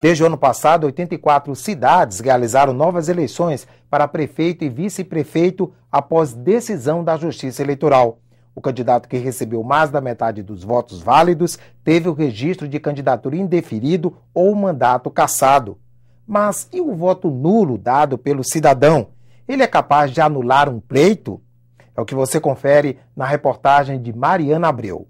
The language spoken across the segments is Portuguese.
Desde o ano passado, 84 cidades realizaram novas eleições para prefeito e vice-prefeito após decisão da Justiça Eleitoral. O candidato que recebeu mais da metade dos votos válidos teve o registro de candidatura indeferido ou mandato cassado. Mas e o voto nulo dado pelo cidadão? Ele é capaz de anular um pleito? É o que você confere na reportagem de Mariana Abreu.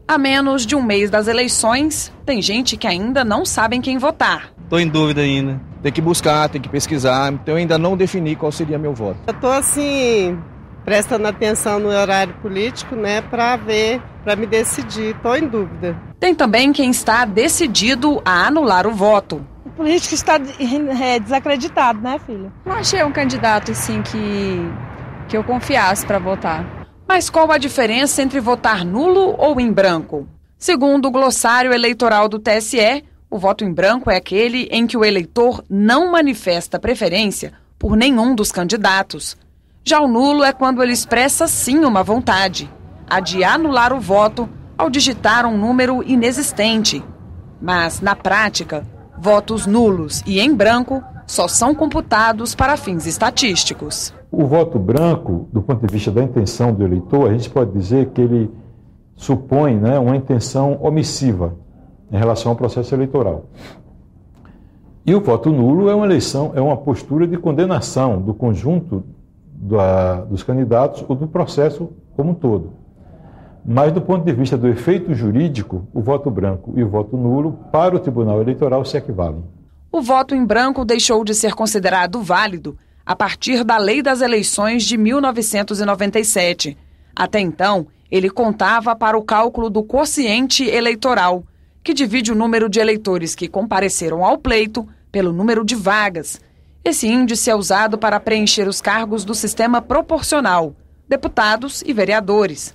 A menos de um mês das eleições, tem gente que ainda não sabe em quem votar. Estou em dúvida ainda. Tem que buscar, tem que pesquisar. Então eu ainda não defini qual seria meu voto. Eu estou assim, prestando atenção no horário político, para me decidir. Estou em dúvida. Tem também quem está decidido a anular o voto. O político está desacreditado, né, filho? Não achei um candidato assim que eu confiasse para votar. Mas qual a diferença entre votar nulo ou em branco? Segundo o glossário eleitoral do TSE, o voto em branco é aquele em que o eleitor não manifesta preferência por nenhum dos candidatos. Já o nulo é quando ele expressa sim uma vontade, a de anular o voto ao digitar um número inexistente. Mas, na prática, votos nulos e em branco só são computados para fins estatísticos. O voto branco, do ponto de vista da intenção do eleitor, a gente pode dizer que ele supõe, uma intenção omissiva em relação ao processo eleitoral. E o voto nulo é uma postura de condenação do conjunto dos candidatos ou do processo como um todo. Mas do ponto de vista do efeito jurídico, o voto branco e o voto nulo, para o Tribunal Eleitoral, se equivalem. O voto em branco deixou de ser considerado válido a partir da Lei das Eleições de 1997. Até então, ele contava para o cálculo do quociente eleitoral, que divide o número de eleitores que compareceram ao pleito pelo número de vagas. Esse índice é usado para preencher os cargos do sistema proporcional, deputados e vereadores.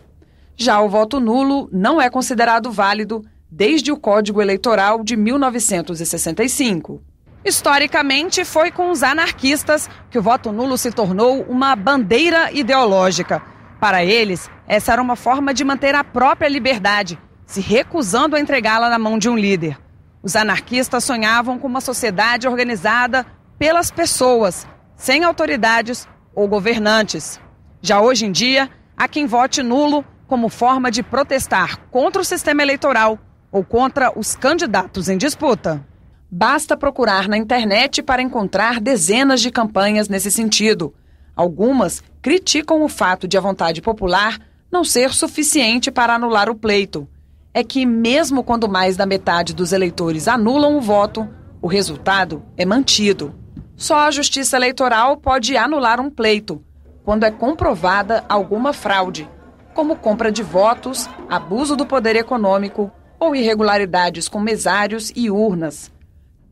Já o voto nulo não é considerado válido desde o Código Eleitoral de 1965. Historicamente, foi com os anarquistas que o voto nulo se tornou uma bandeira ideológica. Para eles, essa era uma forma de manter a própria liberdade, se recusando a entregá-la na mão de um líder. Os anarquistas sonhavam com uma sociedade organizada pelas pessoas, sem autoridades ou governantes. Já hoje em dia, há quem vote nulo como forma de protestar contra o sistema eleitoral ou contra os candidatos em disputa. Basta procurar na internet para encontrar dezenas de campanhas nesse sentido. Algumas criticam o fato de a vontade popular não ser suficiente para anular o pleito. É que, mesmo quando mais da metade dos eleitores anulam o voto, o resultado é mantido. Só a Justiça Eleitoral pode anular um pleito, quando é comprovada alguma fraude, como compra de votos, abuso do poder econômico ou irregularidades com mesários e urnas.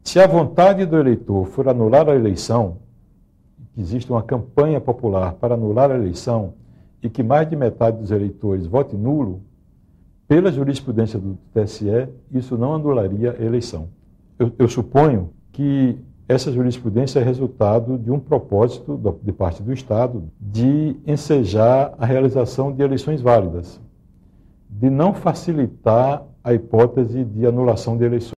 Se a vontade do eleitor for anular a eleição, que existe uma campanha popular para anular a eleição e que mais de metade dos eleitores vote nulo, pela jurisprudência do TSE, isso não anularia a eleição. Eu suponho que essa jurisprudência é resultado de um propósito de parte do Estado de ensejar a realização de eleições válidas, de não facilitar a hipótese de anulação de eleições.